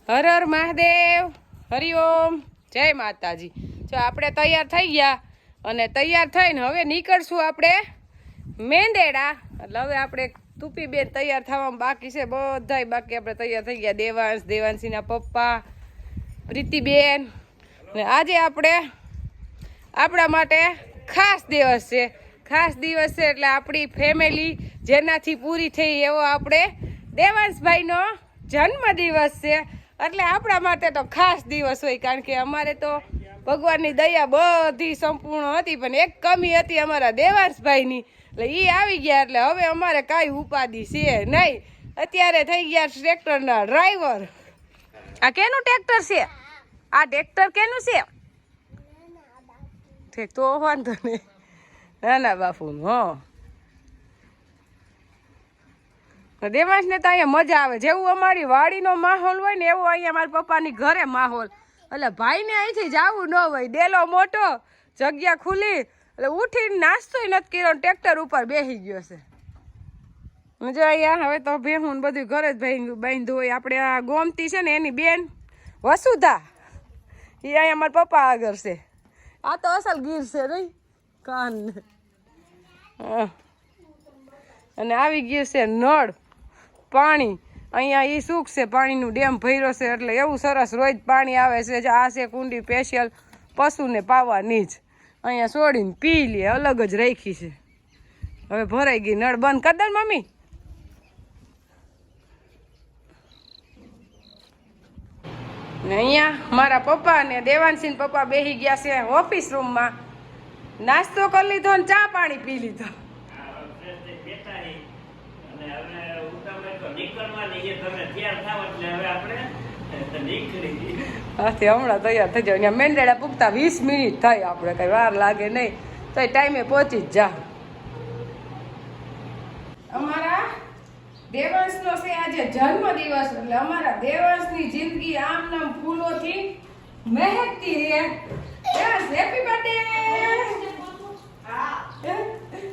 હર હર મહાદેવ, હરિઓમ, જય માતાજી। જો આપણે તૈયાર થઈ ગયા અને તૈયાર થઈને હવે નીકળશું આપણે મેંદેડા। એટલે હવે આપણે તુપી બેન તૈયાર થવામાં બાકી છે, બધાય બાકી આપણે તૈયાર થઈ ગયા। દેવાંશ, દેવાંશીના પપ્પા, પ્રીતિબેન। ને આજે આપણે આપણા માટે ખાસ દિવસ છે, ખાસ દિવસ છે એટલે આપણી ફેમિલી જેનાથી પૂરી થઈ એવો આપણે દેવાંશભાઈનો જન્મદિવસ છે। એટલે આપણા માટે તો ખાસ દિવસ હોય, કારણ કે અમારે તો ભગવાનની દયા બધી સંપૂર્ણ હતી, પણ એક કમી હતી અમારા દેવાંશભાઈની, એટલે એ આવી ગયા એટલે હવે અમારે કાંઈ ઉપાધિ છે નહીં। અત્યારે થઈ ગયા ટ્રેક્ટરના ડ્રાઈવર। આ કેનું ટ્રેક્ટર છે? આ ટ્રેક્ટર કેનું છે? ઠીક, તો વાંધો નહીં, નાના બાપુનું। હં, દેવાંશને તો અહીંયા મજા આવે, જેવું અમારી વાડીનો માહોલ હોય ને એવું અહીંયા મારા પપ્પાની ઘરે માહોલ। એટલે ભાઈને અહીંથી જવું ન હોય, ડેલો મોટો, જગ્યા ખુલ્લી, એટલે ઉઠીને નાસ્તોય નથી કર્યો, ટ્રેક્ટર ઉપર બેસી ગયો છે। જો અહીંયા હવે તો ભેહું બધું ઘરે જ બાંધ્યું હોય। આપણે આ ગોમતી છે ને એની બેન વસુધા, એ અહીંયા મારા પપ્પા આગળ છે। આ તો અસલ ગીર છે નહીં કાન। અને આવી ગયું છે નળ પાણી, અહીંયા એ સુખ છે, પાણીનું ડેમ ભર્યો છે, એટલે એવું સરસ રોજ પાણી આવે છે। આ છે કુંડી સ્પેશિયલ પશુને પાવાની જ, અહીંયા છોડીને પી લે, અલગ જ રાખી છે। હવે ભરાઈ ગઈ, નળ બંધ કરી દે મમ્મી। ને અહીંયા મારા પપ્પા ને દેવાંશી પપ્પા બેસી ગયા છે ઓફિસ રૂમમાં, નાસ્તો કરી લીધો ને ચા પાણી પી લીધો। હમણાં તૈયાર થઈ જાવ, મેંદેડા પૂગતા 20 મિનિટ થાય, આપણે કઈ વાર લાગે નહીં, તો ટાઈમે પહોંચી જ જા। અમારા દેવાંશનો છે આજે જન્મદિવસ, એટલે અમારા દેવાંશની જિંદગી આમ નામ ફૂલોથી મહેકતી રહે। Happy birthday.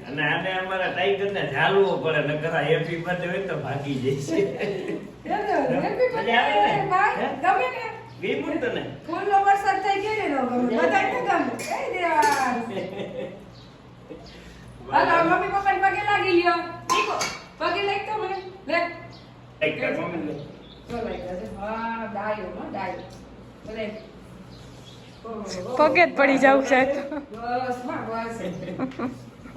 અને આને અમારા ટાઈગર ને ઝાલવો પડે, નકર હેપી બર્થડે હોય તો ભાગી જશે। હેપી બર્થડે ભાઈ, ગમે ને ગઈ તને ફૂલનો વરસાદ થઈ ગયો ને, ગમે બધાને ગમે। એ દેવાંશ, હાલો મમ્મી પપ્પાને પગે લાગી લ્યો, દીકો પગે લાગતો મને લે એક મમ્મી લે તો લાગ્યા છે। હા ડાયો, હા ડાયો, લે પગે જ પડી જાવ છે બસ માં બસ।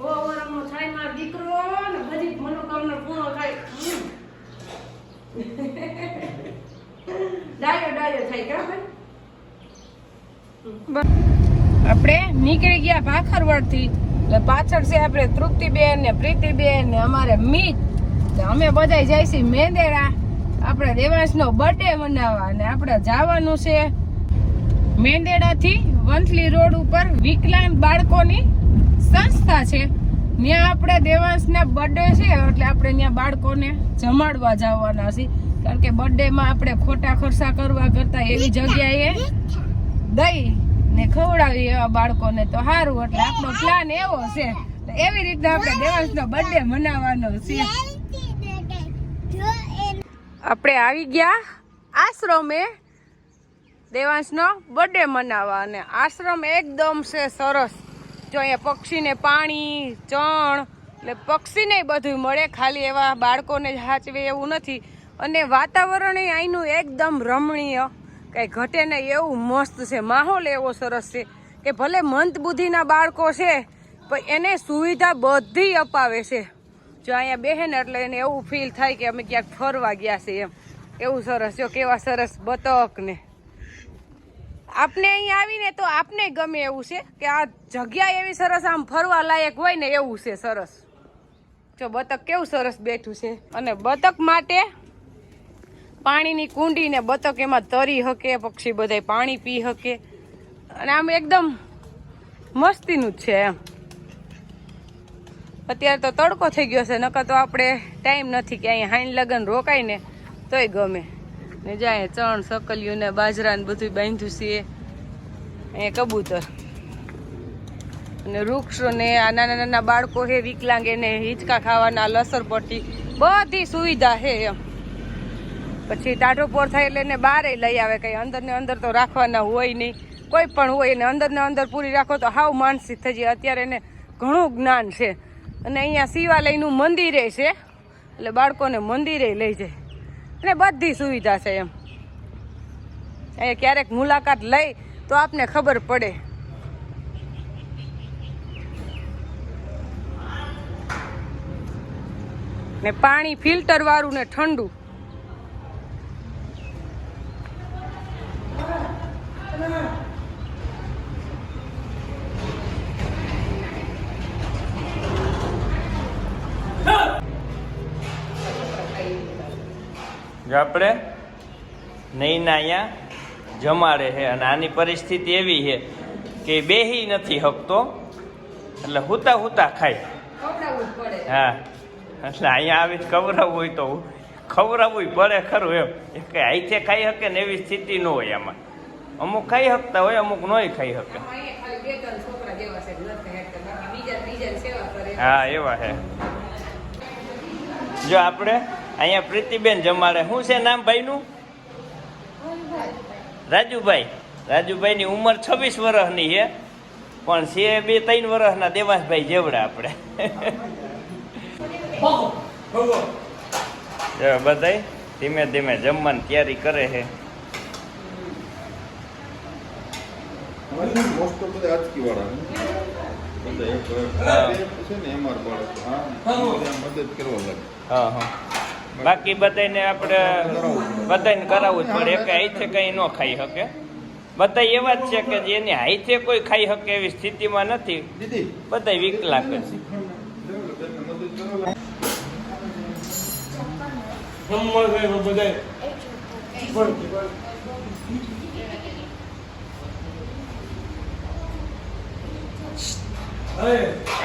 ઓ ઓરમનો થાય માર દીકરો ને બધી મનોકામના પૂર્ણ થાય। ડાયો ડાયો થાય કે ભાઈ। આપણે નીકળી ગયા ભાખરવડથી, એટલે પાછળ છે આપણે તૃપ્તિબેન ને પ્રીતિબેન ને અમારે મીત, અમે બધા જાય છે મેંદેડા આપણે દેવાંશનો બર્થડે મનાવવા। અને આપણે જવાનું છે મેંદેડાથી વંથલી રોડ ઉપર વિકલાંગ બાળકોની સંસ્થા છે, ત્યાં આપણે દેવાંશના બર્થડે છે, એટલે આપણે ત્યાં બાળકોને જમાડવા જવાના છે, કારણ કે બર્થડેમાં આપણે ખોટા ખર્ચા કરવા કરતા એવી જગ્યાએ દઈ ને ખવડાવી એવા બાળકોને તો સારું, એટલે આપણો પ્લાન એવો છે। એવી રીતના આપણે દેવાંશનો બર્થડે મનાવવાનો છે। આપણે આવી ગયા આશ્રમે દેવાંશનો બર્થડે મનાવવા, અને આશ્રમ એકદમ છે સરસ। જો અહીંયા પક્ષીને પાણી, ચણ, એટલે પક્ષીને બધું મળે, ખાલી એવા બાળકોને જ સાચવે એવું નથી। અને વાતાવરણ અહીંનું એકદમ રમણીય, કંઈ ઘટે નહીં એવું મસ્ત છે, માહોલ એવો સરસ છે કે ભલે મંદ બુદ્ધિના બાળકો છે પણ એને સુવિધા બધી અપાવે છે। જો અહીંયા બેહે ને એટલે એને એવું ફીલ થાય કે અમે ક્યાંક ફરવા ગયા છે એમ, એવું સરસ। જો કેવા સરસ બતક ને, આપને અહીંયા આવીને તો આપને ગમે એવું છે કે આ જગ્યા એવી સરસ, આમ ફરવા લાયક હોય ને એવું છે સરસ। જો બતક કેવું સરસ બેઠું છે, અને બતક માટે પાણીની કુંડી ને બતક એમાં તરી શકે, પક્ષી બધાય પાણી પી શકે, અને આમ એકદમ મસ્તીનું જ છે એમ। અત્યારે તો તડકો થઈ ગયો છે, નકર તો આપણે ટાઈમ નથી કે અહીંયા હાઈન લગન રોકાય ને તોય ગમે ને। જાય ચણ, સકલિયું ને બાજરા ને બધું બાંધ્યું છે, અહીંયા કબૂતર અને વૃક્ષો ને આ નાના નાના બાળકો છે વિકલાંગ, એને હિંચકા ખાવાના, લસરપટ્ટી બધી સુવિધા છે એમ। પછી ટાઢો પોર થાય એટલે એને બહારે લઈ આવે, કંઈ અંદર ને અંદર તો રાખવાના હોય નહીં, કોઈ પણ હોય એને અંદર ને અંદર પૂરી રાખો તો હાવ માનસિક થઈ જાય. અત્યારે એને ઘણું જ્ઞાન છે અને અહીંયા શિવાલયનું મંદિરે છે એટલે બાળકોને મંદિરે લઈ જાય અને બધી સુવિધા છે એમ. અહીંયા ક્યારેક મુલાકાત લઈ તો આપને ખબર પડે. ને પાણી ફિલ્ટર વાળું ને ઠંડુ. જો આપણે નહીંના અહીંયા જમાડે છે અને આની પરિસ્થિતિ એવી છે કે બેહી નથી શકતો એટલે હુતા હુતા ખાય. હા, એટલે અહીંયા આવી ખવડાવવું હોય તો ખવડાવવું પડે ખરું એમ. કે આઈથે ખાઈ શકે ને એવી સ્થિતિ ન હોય આમાં. અમુક ખાઈ શકતા હોય, અમુક નોય ખાઈ શકે. હા, એવા છે. જો આપણે અહીંયા પ્રીતિબેન જમાડે. શું છે નામ ભાઈનું? રાજુભાઈ. રાજુભાઈની ઉંમર 26 વર્ષની છે પણ છે 2-3 વર્ષના દેવાંશભાઈ જેવડા આપણે. બધાય ધીમે ધીમે જમવાની તૈયારી કરે છે. બાકી બધાને આપણે બધાને કરાવવું જ પડે. કે હાઈથે કઈ ન ખાઈ શકે. બધા એવા જ છે કે જેની હાઈથે કોઈ ખાઈ શકે એવી સ્થિતિમાં નથી. બધા વિકલાંગ છે.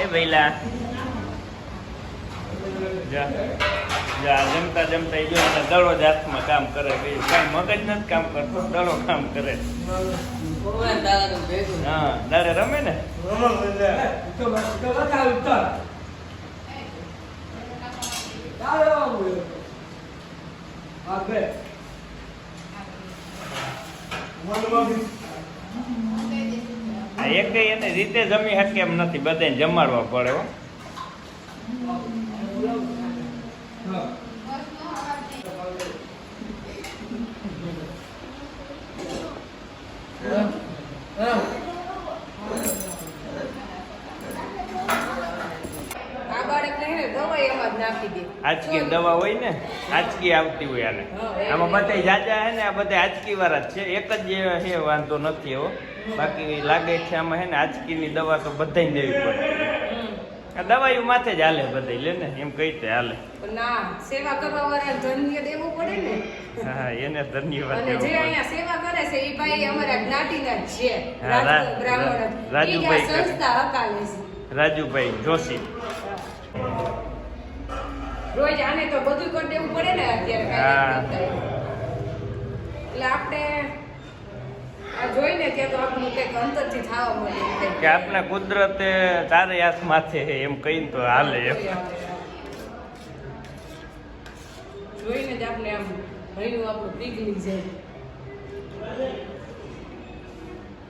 એ ભઈલા જમતા જમતા એ જો દડો જ હાથમાં કામ કરે. કઈ મગજ નથી કામ કરતો, દડો કામ કરે. હા, દાડે રમે ને. એક એને રીતે જમી શકે એમ નથી, બધાને જમાડવા પડે. હો, આજકી દવા હોય ને, આજકી આવતી હોય આને. આમાં બધા જાજા હે ને, આ બધા આજકી વાળા જ છે. એક જ છે, વાંધો નથી એવો. બાકી લાગે છે આમાં હે ને આજકીની દવા તો બધાને દેવી પડે. આ દવાયું માથે જ હાલે, બધા લે ને એમ કઈ તે હાલે. સેવા કરવા વાળા ધન્ય દેવું પડે ને. હા, એને ધન્યવાદ અને જે અહીંયા સેવા કરે છે એ ભાઈ અમારા જ્ઞાતિના જ છે. રાજુભાઈ સંસ્થા હકાલે છે. રાજુભાઈ જોશી. રોજ આને તો બધું કરી દેવું પડે ને અત્યારે. એટલે આપણે આ જોઈને ત્યાં તો આપણું કંઈક અંતરથી થવા મળે કે આપણે કુદરતે તારે હાથ માથે એમ કહીને તો હાલે એમ. જોઈને જ આપણે આમ ભણ્યું આપણું પીગળી જાય.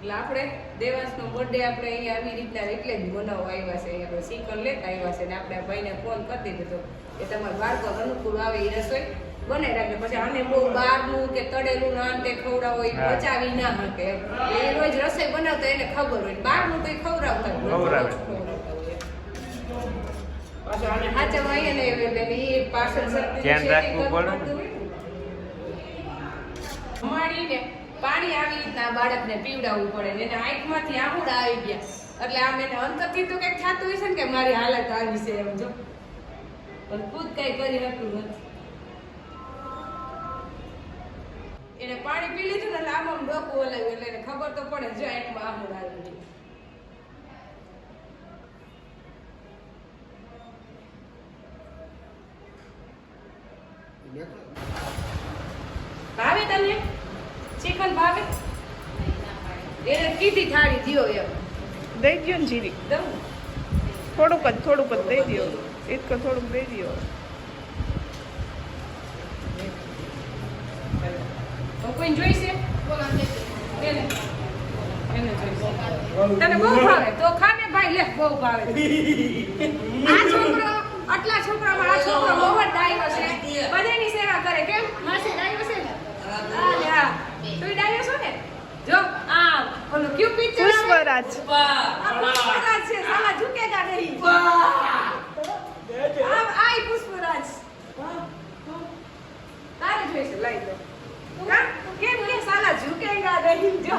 એટલે આપણે દેવાંશનો બર્થડે આપણે અહીંયા આવી રીતના એટલે જ બનાવવા આવ્યા છે. આપણે શીખર લેતા આવ્યા છે ને આપણે ભાઈને ફોન કરી દીધો કે તમારા બાળકો અનુકૂળ આવે એ રસોઈ બનાવી રાખે. પછી આને બહુ બહારનું કે તળેલું ના અંતે ખવડાવો એ પચાવી ના શકે. એ રોજ રસોઈ બનાવતા એને ખબર હોય, બહારનું કંઈ ખવડાવતા હોય. પાછું આને હાચમાં આવીએ ને એટલે એ પાર્સલ ધ્યાન રાખવું પડે. જમાડીને પાણી આવી રીતના બાળકને પીવડાવવું પડે. એને આંખમાંથી આંખુડા આવી ગયા એટલે આમ એને અંતરથી તો કંઈક થતું હોય છે ને કે મારી હાલત આવી છે એમ. જો પણ ખુદ કઈ કરી શકતું નથી. એને પાણી પી લીધું ને એટલે આમ ડોકું હલાવ્યું એટલે એને ખબર તો પડે જો આંખમાં આંખુડા આવી ગઈ. ભાવે તને ચિકન ભાવે? એને કીધી થાળી દિયો એમ દઈ દો ને જીરી. દઉં થોડુંક જ દઈ દો. થોડુંક દઈ દો. કોઈ જોઈશે એને જોઈશે. તને બહુ ભાવે તો ખાને ભાઈ લે બહુ ભાવે આ છોકરો આટલા છોકરામાં આ છોકરો બહુ જ ડાયો છે બધાની સેવા કરે કેમ માસી ડાયો છે ને હા તું ડાયો છો ને જો આ ઓલો ક્યુ પિક્ચર પુષ્પરાજ પુષ્પરાજ છે સાલા ઝુકેગા નહીં આઈ પુષ્પરાજ તારે જોઈશે લઈ લો કા કેમ કે સાલા ઝુકેગા નહીં જો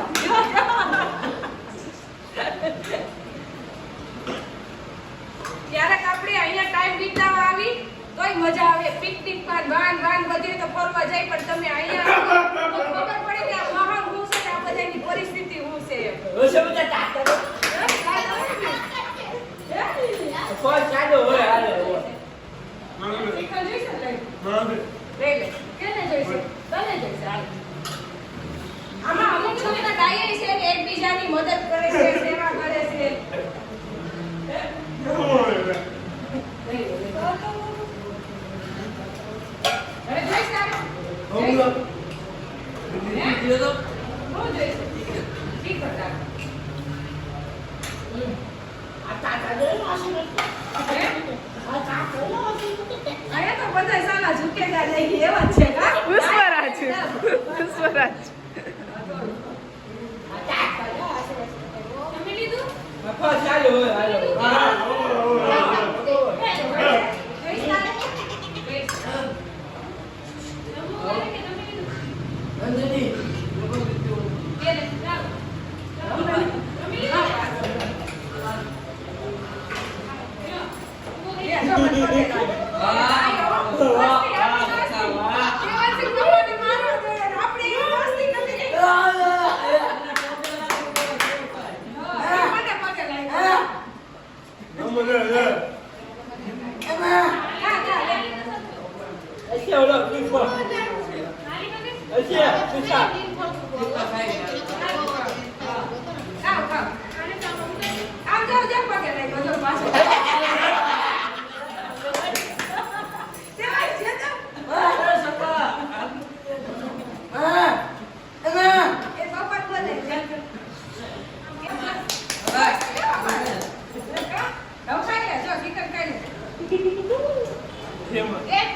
ક્યારેક આપણે અહીંયા ટાઈમ વિતાવવા આવી તોય મજા આવે પિકનિક માં વાન બધે તો ફરવા જાય પણ તમે અહીંયા આવો તો ખબર પડે કે આ માહોલ શું છે આ બધાની પરિસ્થિતિ શું છે આમાં અમુક છોકરા ડાયા છે કે એકબીજાની મદદ કરે છે સેવા કરે છે હવે જોઈશ તારે ઠીક હતા અહીંયા તો બધા સાલા ઝુકેગા નહીં એવા જ છે કા પુષ્પરાજ પુષ્પરાજ તમે લીધું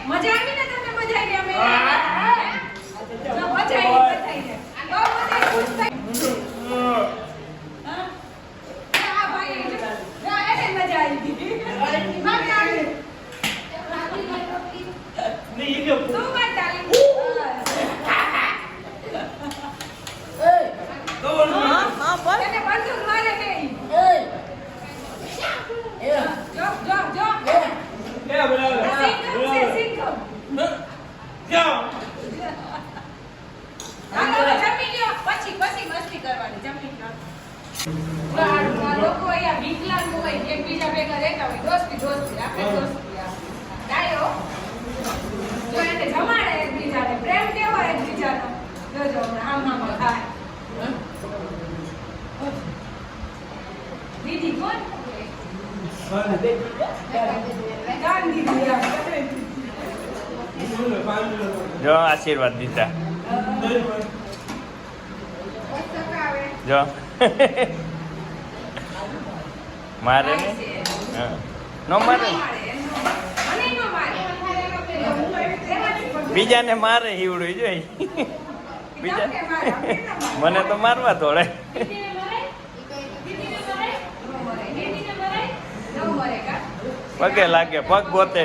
મજા આવી ને તમને મજા આવી અમે મજા આવી આ ભાઈ એને મજા આવી મને આવી તું વાત ચાલી એને બંદૂક મારે નહીં લોકો અહીંયા વિકલાંગ હોય એકબીજા ભેગા રહેતા હોય દોસ્તી આપણે દોસ્તી ડાયો જો એને જમાડે એકબીજાને પ્રેમ કેવો એકબીજાનો જોજો આમ થાય દીદી કોણ જો આશીર્વાદ દીધા જો મારે ને નો મારે બીજાને મારે હીવડું જોઈ બીજા મને તો મારવા તોડે પગે લાગે પગ ગોતે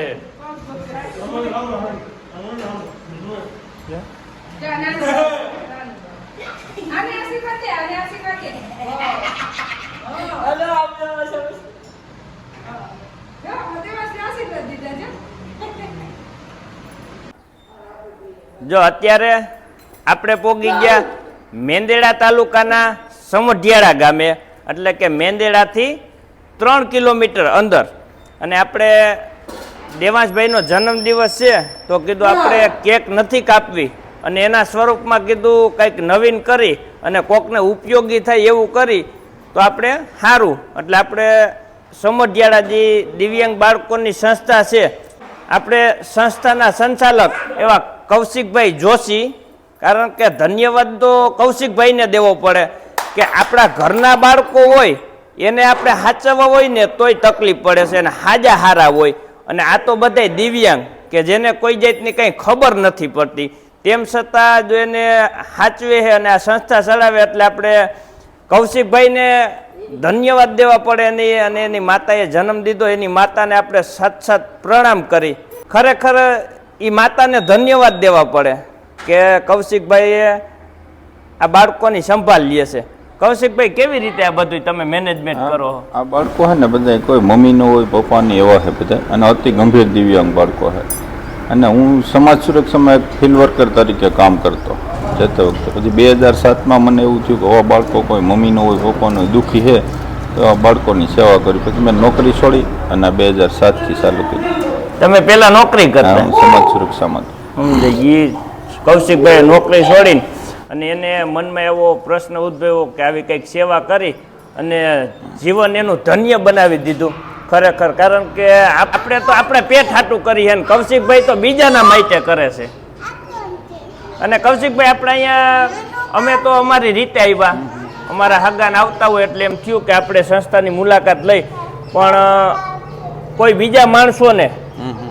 જો અત્યારે આપણે પોગી ગયા મેંદેડા તાલુકાના સમઢિયાળા ગામે એટલે કે મેંદેડાથી 3 કિલોમીટર અંદર અને આપણે દેવાંશભાઈનો જન્મદિવસ છે તો કીધું આપણે કેક નથી કાપવી અને એના સ્વરૂપમાં કીધું કંઈક નવીન કરી અને કોકને ઉપયોગી થાય એવું કરી તો આપણે સારું એટલે આપણે સમઢિયાળા જે દિવ્યાંગ બાળકોની સંસ્થા છે આપણે સંસ્થાના સંચાલક એવા કૌશિકભાઈ જોશી કારણ કે ધન્યવાદ તો કૌશિકભાઈને દેવો પડે કે આપણા ઘરના બાળકો હોય એને આપણે સાચવવા હોય ને તોય તકલીફ પડે છે અને હાજા હારા હોય, અને આ તો બધાય દિવ્યાંગ કે જેને કોઈ જાતની કંઈ ખબર નથી પડતી, તેમ છતાં જો એને સાચવે છે અને આ સંસ્થા ચલાવે એટલે આપણે કૌશિકભાઈને ધન્યવાદ દેવા પડે એની, અને એની માતાએ જન્મ દીધો એની માતાને આપણે સત પ્રણામ કરી ખરેખર એ માતાને ધન્યવાદ દેવા પડે કે કૌશિકભાઈએ આ બાળકોની સંભાળ લે છે. કૌશિકભાઈ, કેવી રીતે આ બધું તમે મેનેજમેન્ટ કરો? આ બાળકો છે ને બધા કોઈ મમ્મી નો હોય પપ્પાની એવા છે બધા, અને અતિ ગંભીર દિવ્યાંગ બાળકો છે. અને હું સમાજ સુરક્ષામાં એક ફિલ્ડ વર્કર તરીકે કામ કરતો જતે વખતે. પછી 2007માં મને એવું થયું કે આવા બાળકો કોઈ મમ્મી નો હોય પપ્પાનો દુઃખી છે તો આ બાળકોની સેવા કરી. પછી મેં નોકરી છોડી અને 2007થી ચાલુ કરી. તમે પેલા નોકરી કરતા સમાજ સુરક્ષામાં? કૌશિકભાઈ નોકરી છોડીને અને એને મનમાં એવો પ્રશ્ન ઉદ્ભવ્યો કે આવી કંઈક સેવા કરી અને જીવન એનું ધન્ય બનાવી દીધું ખરેખર. કારણ કે આપણે તો આપણે પેટ હાટું કરીએ ને કૌશિકભાઈ તો બીજાના માટે કરે છે. અને કૌશિકભાઈ આપણે અહીંયા અમે તો અમારી રીતે આવ્યા, અમારા હગાને આવતા હોય એટલે એમ થયું કે આપણે સંસ્થાની મુલાકાત લઈ, પણ કોઈ બીજા માણસોને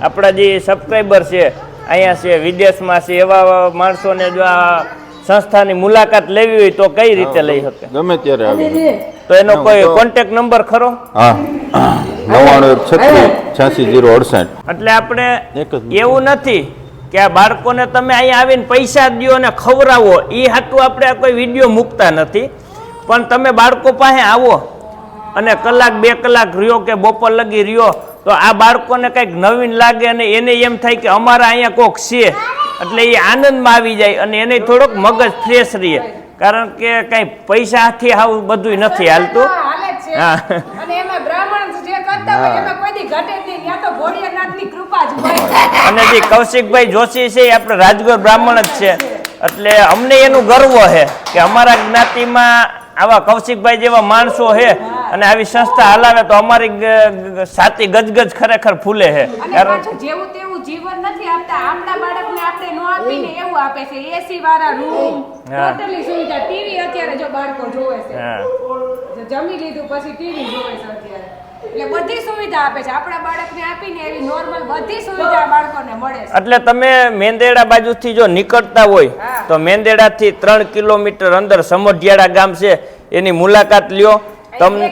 આપણા જે સબસ્ક્રાઈબર છે અહીંયા છે વિદેશમાં છે એવા માણસોને જો આ સંસ્થાની મુલાકાત લેવી હોય તો કઈ રીતે લઈ શકે? ગમે ત્યારે આવી. તો એનો કોઈ કોન્ટેક્ટ નંબર ખરો? હા, 9136866068. એટલે આપણે એવું નથી કે આ બાળકોને તમે અહીંયા આવીને પૈસા દો અને ખવડાવો, એ હાટું આપણે આ કોઈ વિડીયો મૂકતા નથી. પણ તમે બાળકો પાસે આવો અને કલાક 2 કલાક રહ્યો કે બપોર લગી રહ્યો તો આ બાળકોને કંઈક નવીન લાગે અને એને એમ થાય કે અમારા અહીંયા કોક છે, એટલે એ આનંદમાં આવી જાય અને એને થોડોક મગજ ફ્રેશ રહે. કારણ કે કઈ પૈસાથી આવું બધું નથી હાલતું. હા, અને જે કૌશિકભાઈ જોશી છે એ આપણે રાજગોર બ્રાહ્મણ જ છે, એટલે અમને એનું ગર્વ છે કે અમારા જ્ઞાતિમાં આવા કૌશિકભાઈ જેવા માણસો છે અને આવી સંસ્થા હલાવે તો અમારી છાતી ગજગજ ખરેખર ફૂલે છે. જેવું તેવું જીવન નથી આપતા, આપણા બાળકને આપણે નો આપીને એવું આપે છે. એસી વાળા રૂમ, ટોટલી સુવિધા, ટીવી અત્યારે જો બાળકો જોવે છે, જમી લીધું પછી ટીવી જોવે છે અત્યારે, એટલે બધી સુવિધા આપે છે. આપણા બાળકને આપીને એવી નોર્મલ બધી સુવિધા બાળકોને મળે છે. એટલે તમે મેંદેડા બાજુથી જો નીકળતા હોય તો મેંદેડાથી 3 કિલોમીટર અંદર સમઢિયાળા ગામ છે, એની મુલાકાત લ્યો, તમને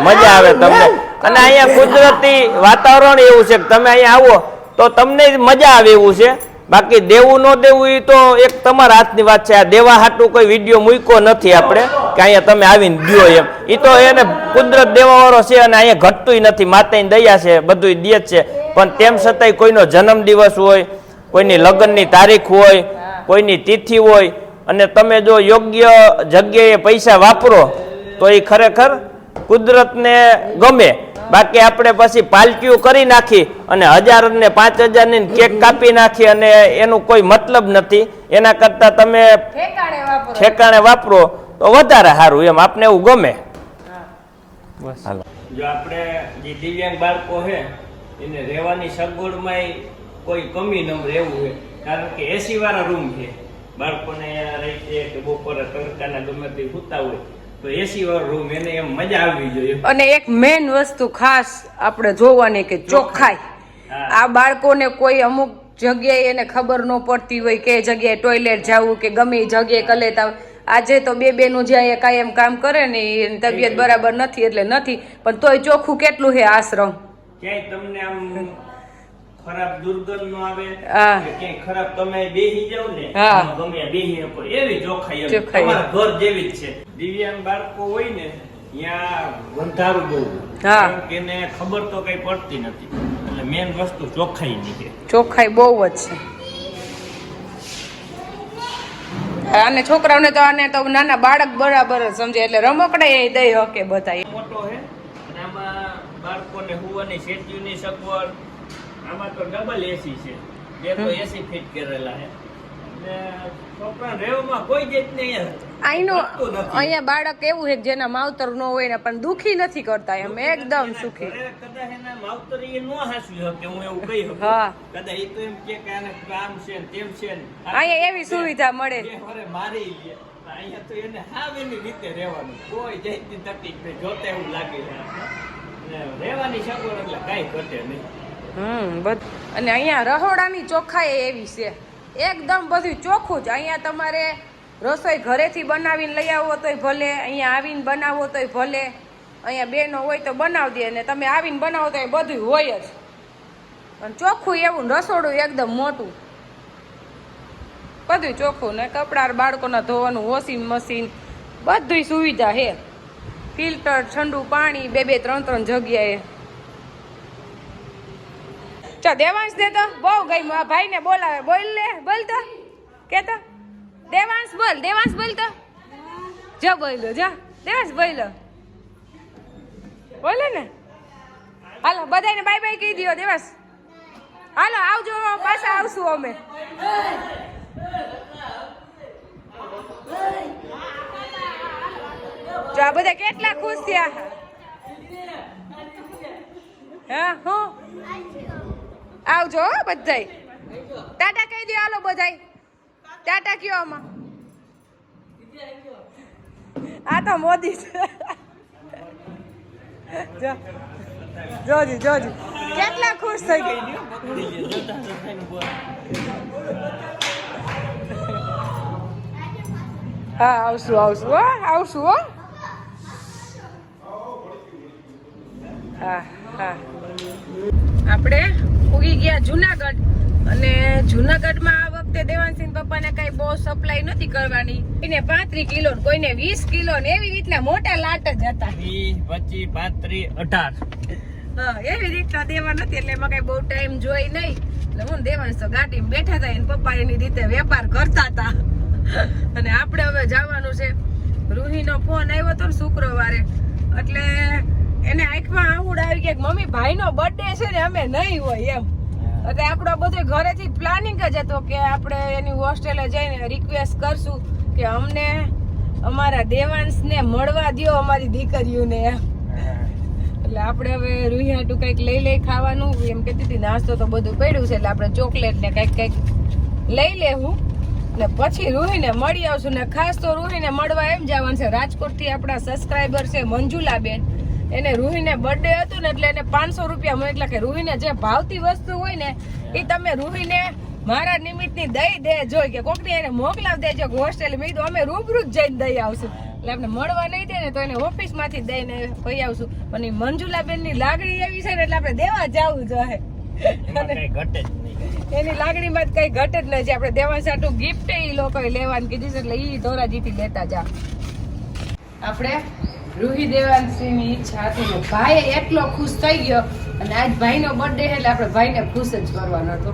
મજા આવે તમને. અને અહીંયા કુદરતી વાતાવરણ એવું છે કે તમે અહીંયા આવો તો તમને મજા આવે એવું છે. બાકી દેવું ન દેવું એ તો એક તમારા હાથની વાત છે. આ દેવા હાટું કોઈ વિડીયો મૂક્યો નથી આપણે કે અહીંયા તમે આવીને દો એમ. એ તો એને કુદરત દેવાવાળો છે અને અહીંયા ઘટતું નથી, માતાની દયા છે, બધું દે જ છે. પણ તેમ છતાંય કોઈનો જન્મદિવસ હોય, કોઈની લગ્નની તારીખ હોય, કોઈની તિથિ હોય અને તમે જો યોગ્ય જગ્યાએ પૈસા વાપરો તો એ ખરેખર કુદરતને ગમે. બાકી આપણે પછી પાલટીઓ કરી નાખી અને 1000 ને 5000 ની કેક કાપી નાખી અને એનું કોઈ મતલબ નથી. એના કરતા તમે ઠેકાણે વાપરો તો વધારે સારું, એમ આપને એવું ગમે. જો આપણે જે દિવ્યાંગ બાળકો છે એને રહેવાની સગવડમાં કોઈ કમી ન રહેવું છે, કારણ કે એસી વાળા રૂમ છે. બાળકોને રહી છે કે બપોરે તડકાના ગમે તે સૂતા હોય તો એસી વાળો રૂમ, એને એમ મજા આવવી જોઈએ. અને એક મેઇન વસ્તુ ખાસ આપણે જોવાની કે ચોખ્ખાઈ. આ બાળકોને કોઈ અમુક જગ્યાએ એને ખબર ન પડતી હોય કે જગ્યાએ ટોયલેટ જવું કે ગમે એ જગ્યાએ કલેતા. આજે તો બેનું જ્યાં કાયમ કામ કરે ને એની તબિયત બરાબર નથી એટલે નથી, પણ તોય ચોખ્ખું કેટલું છે આશ્રમ. ક્યાંય તમને આમ ખરાબ દુર્ગંધ નો આવે કે ક્યાંય ખરાબ તમે બેહી જાવ ને ગમે બેહી શકો એવી ચોખ્ખાઈ, તમારા ઘર જેવી જ છે. દિવ્યાંગ બાળકો હોય ને ત્યાં વંધારું બહુ, એને ખબર તો કઈ પડતી નથી. એટલે મેન વસ્તુ ચોખ્ખાઈ ની છે. ચોખ્ખાઈ બહુ જ છે. અને છોકરાઓને તો આને તો નાના બાળક બરાબર સમજે એટલે રમકડા એ દઈ હકે બધા. મોટો છે અને આમાં બાળકોને હુવાની સેટ્યુની સગવડ, આમાં તો ડબલ એસી છે, બે તો એસી ફિટ કરેલા છે. છોકરા રહેવામાં કોઈ જાતને અહીંયા બાળક એવું છે કે જેના માવતર ન હોય ને પણ દુખી નથી કરતા એમ એકદમ સુખી. કદાચ એના માવતર એ નો હાસવી શકે, હું એવું કહી શકું. હા કદાચ એ તો એમ કે આને કામ છે ને તેમ છે ને. અહીંયા એવી સુવિધા મળે. જે ઘરે મારી લે અહીંયા તો એને હાવ એની રીતે રહેવાનું, કોઈ જાતની તકલીફ નહીં. જોતા એવું લાગે છે ને રહેવાની સગવડ એટલે કાંઈ ઘટે નહીં. અને અહીંયા રહોડાની ચોખ્ખાઈ એવી છે, એકદમ બધું ચોખ્ખું જ. અહીંયા તમારે રસોઈ ઘરેથી બનાવીને લઈ આવો તોય ભલે, અહીંયા આવીને બનાવો તોય ભલે. અહીંયા બેનો હોય તો બનાવી દે, અને તમે આવીને બનાવો તો બધું હોય જ. અને ચોખ્ખું એવું ને રસોડું એકદમ મોટું, બધું ચોખ્ખું ને કપડાં બાળકોના ધોવાનું વોશિંગ મશીન બધી સુવિધા છે. ફિલ્ટર, ઠંડુ પાણી 2-3 જગ્યાએ. ચા દેવાંશ દે તો બહુ ગઈ આ ભાઈને બોલાવે. બોલ લે, બોલ તો કે તો દેવાંશ બોલ, દેવાંશ બોલ તો જા બોલો, જા દેવાંશ બોલો, બોલે ને. હાલો બધાને બાય બાય કહી દો દેવાંશ. હાલો આવજો, પાછા આવશું અમે. જો આ બધા કેટલા ખુશ થયા. હા હું આવજો બધાય. ટાટા કહી દો હાલો બધાય. ટાટા કયો આમાં. આ તો મોદી છે. જોજી જોજી કેટલા ખુશ થઈ ગઈ. હા આવશું આવશું હો, આવશું હો. હા હા આપણે ઉગી ગયા જુનાગઢ. અને જુનાગઢમાં આ વખતે દેવાંશીન પપ્પાને કઈ બહુ સપ્લાય નથી કરવાની. કોઈને 35 કિલો, કોઈને 20 કિલો ને એવી રીતના મોટા લાટ જ હતા. 20, 25, 35, 18. હા એવી રીતના દેવા નથી, એટલે એમાં કઈ બહુ ટાઈમ જોઈ નહીં. એટલે હું દેવાંશ તો ગાડીમાં બેઠા હતા, એને પપ્પા એની રીતે વેપાર કરતા હતા. અને આપણે હવે જવાનું છે. રૂહીનો ફોન આવ્યો હતો ને શુક્રવારે, એટલે એને આંખમાં આંગુડ આવી ગયા કે મમ્મી ભાઈનો બર્થડે છે ને અમે નહીં હોય એમ. એટલે આપણો બધું ઘરેથી પ્લાનિંગ જ હતો કે આપણે એની હોસ્ટેલે જઈને રિક્વેસ્ટ કરશું કે અમને અમારા દેવાંશને મળવા દ્યો, અમારી દીકરીઓને. એટલે આપણે હવે રૂહી હાટું કંઈક લઈ ખાવાનું એમ કહેતી હતી. નાસ્તો તો બધું પડ્યું છે, એટલે આપણે ચોકલેટ ને કંઈક લઈ લેવું ને પછી રૂહીને મળી આવશું. ને ખાસ તો રૂહીને મળવા એમ જવાનું છે, રાજકોટથી આપણા સબસ્ક્રાઈબર છે મંજુલાબેન, એને રૂહીને બર્થડે હતું ને એટલે એને 500 રૂપિયા મોકલા કે રૂહીને જે ભાવતી વસ્તુ હોય ને એ તમે રૂહીને મારા નિમિત્તની દઈ દેજો, કે કોકને એને મોકલાવી દેજો હોસ્ટેલ. મેં કીધું અમે રૂબરૂ જ જઈને દઈ આવશું. એટલે આપણે મળવા નહીં દે ને તો એને ઓફિસમાંથી દઈને કહી આવશું. પણ એ મંજુલાબેનની લાગણી એવી છે ને એટલે આપણે દેવા જવું જોઈએ. એની લાગણીમાં જ કઈ ઘટે જ નથી. આપણે દેવા સાટું ગિફ્ટ એ લોકોએ લેવાનું કીધું છે, એટલે એ ધોરાજીથી લેતા જા. આપણે રૂહી દેવાંશીની ઈચ્છા હતી ને ભાઈ એટલો ખુશ થઈ ગયો. અને આજ ભાઈનો બર્થડે એટલે આપણે ભાઈને ખુશ જ કરવાનો હતો.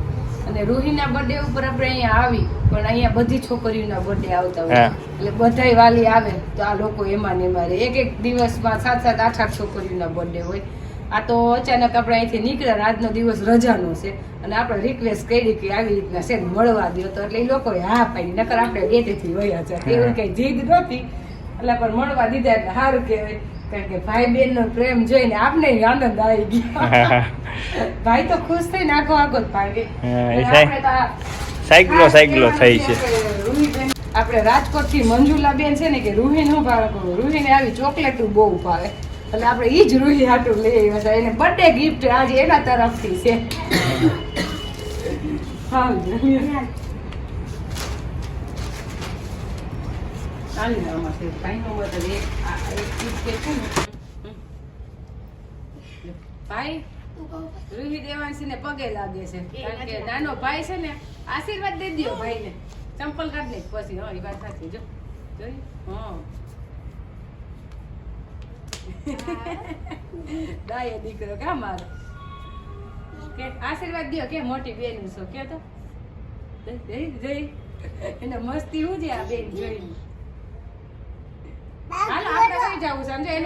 અને રૂહીના બર્થડે ઉપર આપણે અહીંયા આવી, પણ અહીંયા બધી છોકરીઓના બર્થડે આવતા હોય, એટલે બધાય વાલી આવે તો આ લોકો એમાં ને એમાં એક દિવસમાં 7, 8 છોકરીઓના બર્થડે હોય. આ તો અચાનક આપણે અહીંથી નીકળ્યા, આજનો દિવસ રજાનો છે અને આપણે રિક્વેસ્ટ કરી કે આવી રીતના છે મળવા દો, તો એટલે એ લોકોએ હા પાડી. નકર આપણે ગેટેથી વયા છે, એવું કઈ જીદ નહોતી. એટલે પણ મળવા દીધા એટલે સારું કહેવાય, કારણ કે ભાઈ બહેન નો પ્રેમ જોઈને આપને આનંદ આવી ગયો. ભાઈ તો ખુશ થઈને આગો જ ભાગી. સાયકલો થઈ છે. આપણે રાજકોટ થી મંજુલાબેન છે ને કે રૂહી નું ભાવે, રૂહીને આવી ચોકલેટ બહુ ભાવે, એટલે આપણે ઈ જ રૂહી હાટું લઈ આવ્યા છે. એને બર્થડે ગિફ્ટ આજે એના તરફથી છે. હા ભાઈ રૂહી દેવાંશી ને પગે લાગે છે, કારણ કે નાનો ભાઈ છે ને. આશીર્વાદ દઈ દો ભાઈ ને. ચંપલ કાઢ લે પછી. હા એ વાત સાચી. જો જોઈ. હા દાય દીકરો કા મારો. કે આશીર્વાદ દો કે મોટી બેન છો કે તો જઈ એને મસ્તી હું છે આ બેન જોઈને. હાલો આપણે કઈ જવું સમજો એને.